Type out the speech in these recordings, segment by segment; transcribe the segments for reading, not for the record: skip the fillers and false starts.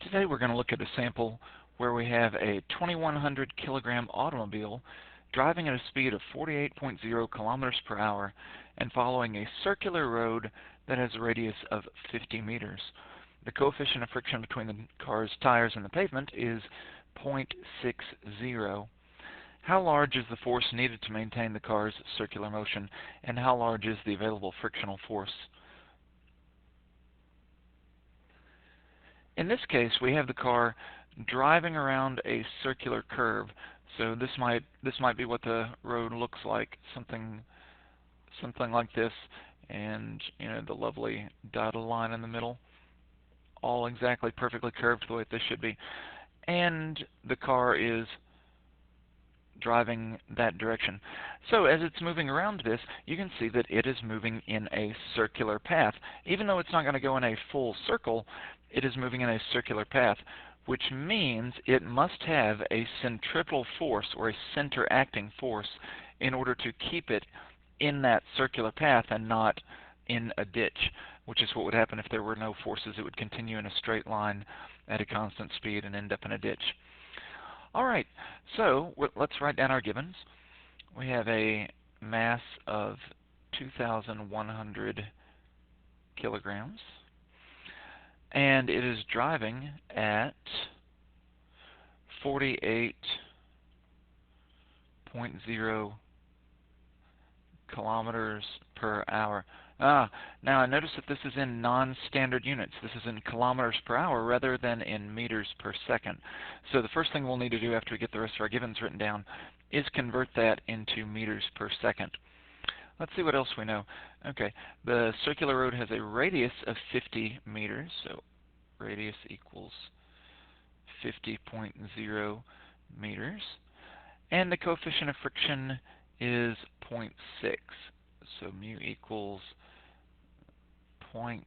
Today we're going to look at a sample where we have a 2,100 kilogram automobile driving at a speed of 48.0 kilometers per hour and following a circular road that has a radius of 50 meters. The coefficient of friction between the car's tires and the pavement is 0.60. How large is the force needed to maintain the car's circular motion, and how large is the available frictional force? In this case, we have the car driving around a circular curve. So this might be what the road looks like, something like this, and the lovely dotted line in the middle, all exactly perfectly curved the way this should be. And the car is driving that direction. So as it's moving around this, you can see that it is moving in a circular path. Even though it's not going to go in a full circle, it is moving in a circular path, which means it must have a centripetal force, or a center acting force, in order to keep it in that circular path and not in a ditch, which is what would happen if there were no forces. It would continue in a straight line at a constant speed and end up in a ditch. All right, so let's write down our givens. We have a mass of 2,100 kilograms, and it is driving at 48.0 kilometers per hour. Now I notice that this is in non-standard units. This is in kilometers per hour rather than in meters per second. So the first thing we'll need to do after we get the rest of our givens written down is convert that into meters per second. Let's see what else we know. Okay, the circular road has a radius of 50 meters, so radius equals 50.0 meters. And the coefficient of friction is 0.6, so mu equals 0.60.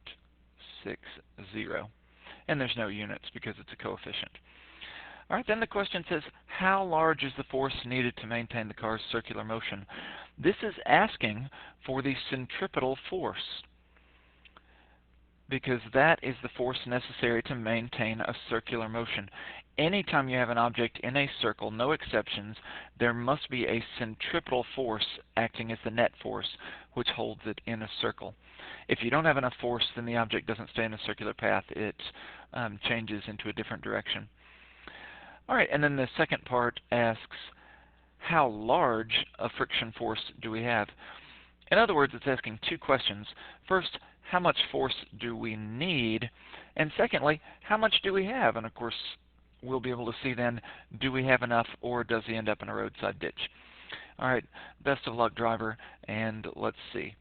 And there's no units because it's a coefficient. All right, then the question says, how large is the force needed to maintain the car's circular motion? This is asking for the centripetal force, because that is the force necessary to maintain a circular motion. Anytime you have an object in a circle, no exceptions, there must be a centripetal force acting as the net force, which holds it in a circle. If you don't have enough force, then the object doesn't stay in a circular path. It changes into a different direction. All right, and then the second part asks, how large a friction force do we have? In other words, it's asking two questions. First, how much force do we need? And secondly, how much do we have? And of course, we'll be able to see then, do we have enough, or does he end up in a roadside ditch? All right, best of luck, driver, and let's see.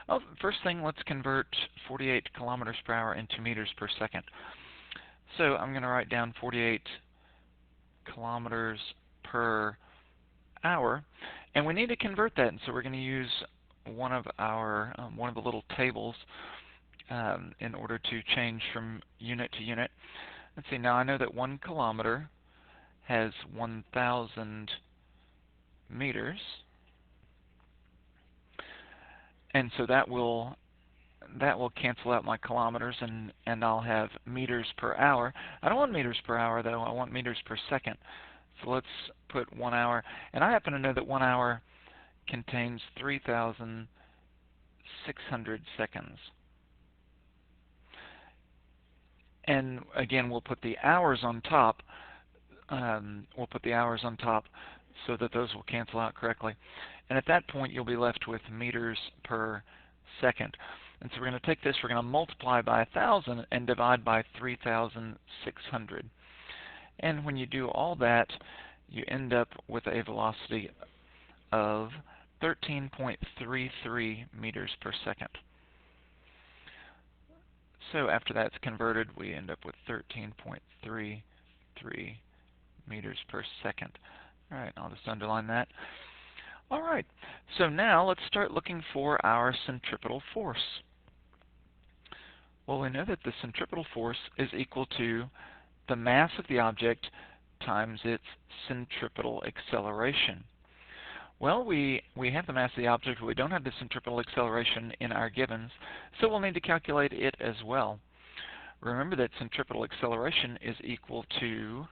Oh, first thing, let's convert 48 kilometers per hour into meters per second. So I'm going to write down 48 kilometers per hour, and we need to convert that, and so we're going to use one of the little tables in order to change from unit to unit. Let's see, now I know that 1 kilometer has 1,000 meters, and so that will cancel out my kilometers, and I'll have meters per hour. I don't want meters per hour, though. I want meters per second. So let's put 1 hour. And I happen to know that 1 hour contains 3,600 seconds. And again, we'll put the hours on top. So that those will cancel out correctly. And at that point, you'll be left with meters per second. And so we're going to take this, we're going to multiply by 1,000 and divide by 3,600. And when you do all that, you end up with a velocity of 13.33 meters per second. So after that's converted, we end up with 13.33 meters per second. All right, I'll just underline that. All right, so now let's start looking for our centripetal force. Well, we know that the centripetal force is equal to the mass of the object times its centripetal acceleration. Well, we have the mass of the object, but we don't have the centripetal acceleration in our givens, so we'll need to calculate it as well. remember that centripetal acceleration is equal to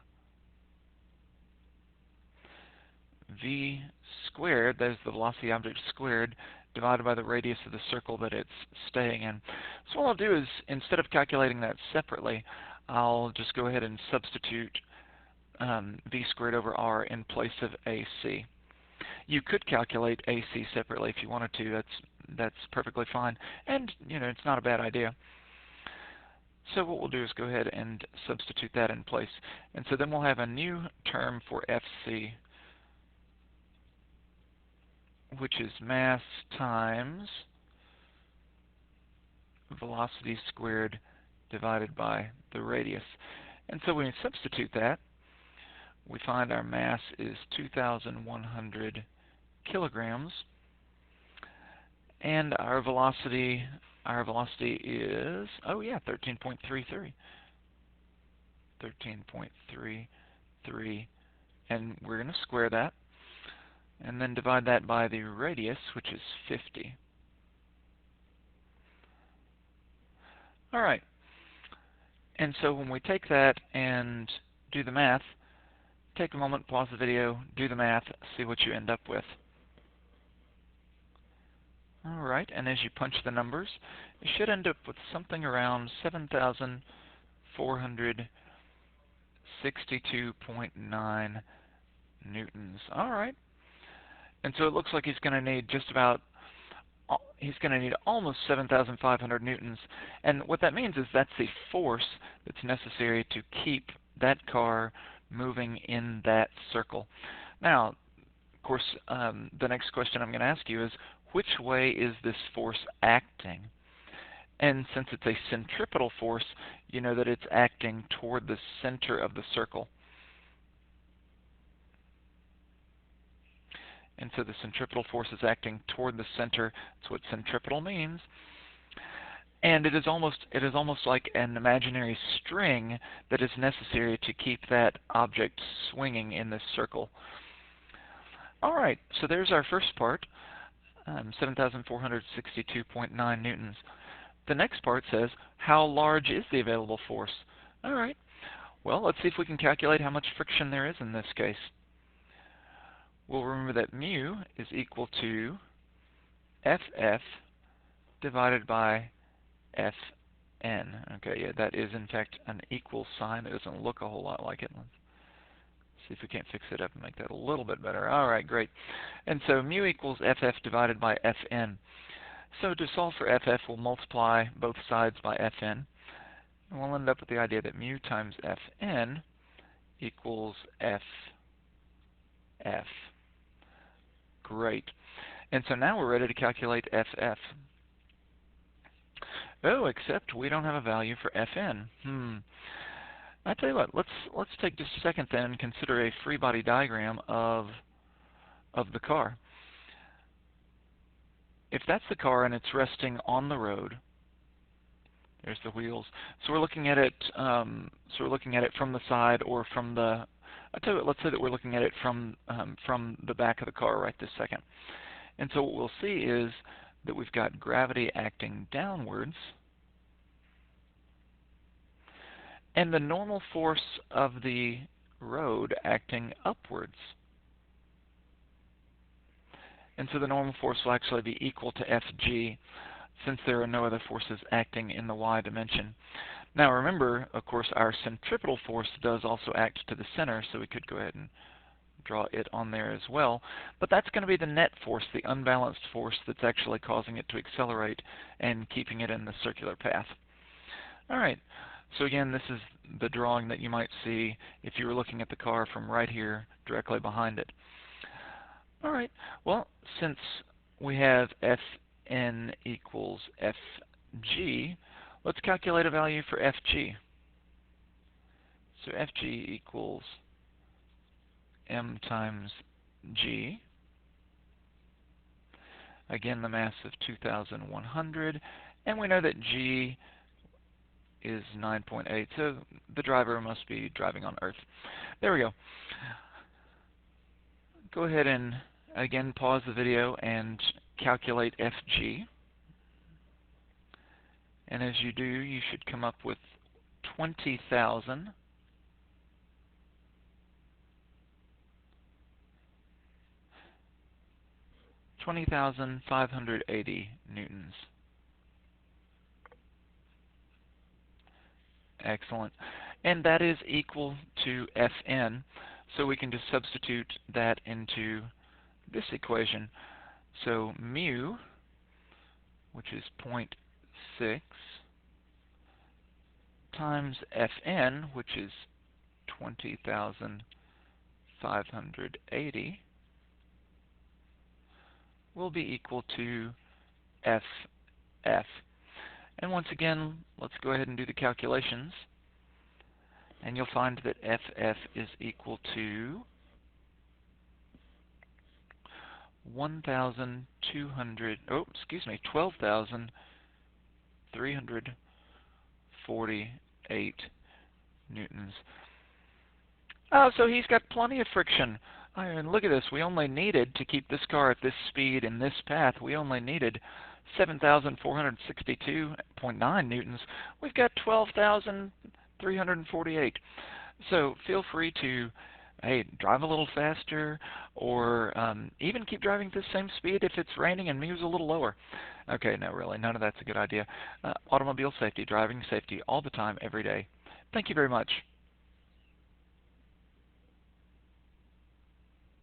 v squared, that is the velocity of the object squared, divided by the radius of the circle that it's staying in. So what I'll do is, instead of calculating that separately, I'll just go ahead and substitute v squared over r in place of ac. You could calculate ac separately if you wanted to. That's perfectly fine, and it's not a bad idea. So what we'll do is go ahead and substitute that in place, and so then we'll have a new term for fc, which is mass times velocity squared divided by the radius. And so when we substitute that, we find our mass is 2,100 kilograms, and our velocity is 13.33. 13.33, and we're going to square that, and then divide that by the radius, which is 50. All right. And so when we take that and do the math, take a moment, pause the video, do the math, see what you end up with. All right, and as you punch the numbers, you should end up with something around 7,462.9 newtons. All right. And so it looks like he's going to need almost 7,500 newtons. And what that means is that's the force that's necessary to keep that car moving in that circle. Now, of course, the next question I'm going to ask you is, which way is this force acting? And since it's a centripetal force, you know that it's acting toward the center of the circle. And so the centripetal force is acting toward the center. That's what centripetal means. And it is almost like an imaginary string that is necessary to keep that object swinging in this circle. All right, so there's our first part, 7,462.9 newtons. The next part says, how large is the available force? All right, well, let's see if we can calculate how much friction there is in this case. We'll remember that mu is equal to Ff divided by Fn. Okay, yeah, that is in fact an equal sign. It doesn't look a whole lot like it. Let's see if we can't fix it up and make that a little bit better. All right, great. And so mu equals Ff divided by Fn. So to solve for Ff, we'll multiply both sides by Fn, and we'll end up with the idea that mu times Fn equals Ff. Great. And so now we're ready to calculate Ff. Oh, except we don't have a value for Fn. I tell you what, let's take just a second then and consider a free body diagram of the car. If that's the car and it's resting on the road, there's the wheels. So we're looking at it. So we're looking at it from the side or from the. I tell you what, let's say that we're looking at it from the back of the car right this second. And so what we'll see is that we've got gravity acting downwards, and the normal force of the road acting upwards. And so the normal force will actually be equal to Fg, since there are no other forces acting in the y dimension. Now remember, of course, our centripetal force does also act to the center, so we could go ahead and draw it on there as well. But that's going to be the net force, the unbalanced force that's actually causing it to accelerate and keeping it in the circular path. All right, so again, this is the drawing that you might see if you were looking at the car from right here directly behind it. All right, well, since we have Fn equals Fg, let's calculate a value for Fg. So Fg equals m times g. Again, the mass of 2,100, and we know that g is 9.8, so the driver must be driving on Earth. There we go. Go ahead and again pause the video and calculate Fg. And as you do, you should come up with 20,000 20,580 newtons. Excellent. And that is equal to Fn, so we can just substitute that into this equation. So mu, which is 0.6, times Fn, which is 20,580, will be equal to Ff. And once again, let's go ahead and do the calculations. And you'll find that Ff is equal to 12,348 newtons. Oh, so he's got plenty of friction. And look at this. We only needed, to keep this car at this speed in this path, we only needed 7,462.9 newtons. We've got 12,348. So feel free to, hey, drive a little faster, or even keep driving at the same speed if it's raining and mu's a little lower. Okay, no, really, none of that's a good idea. Automobile safety, driving safety, all the time, every day. Thank you very much.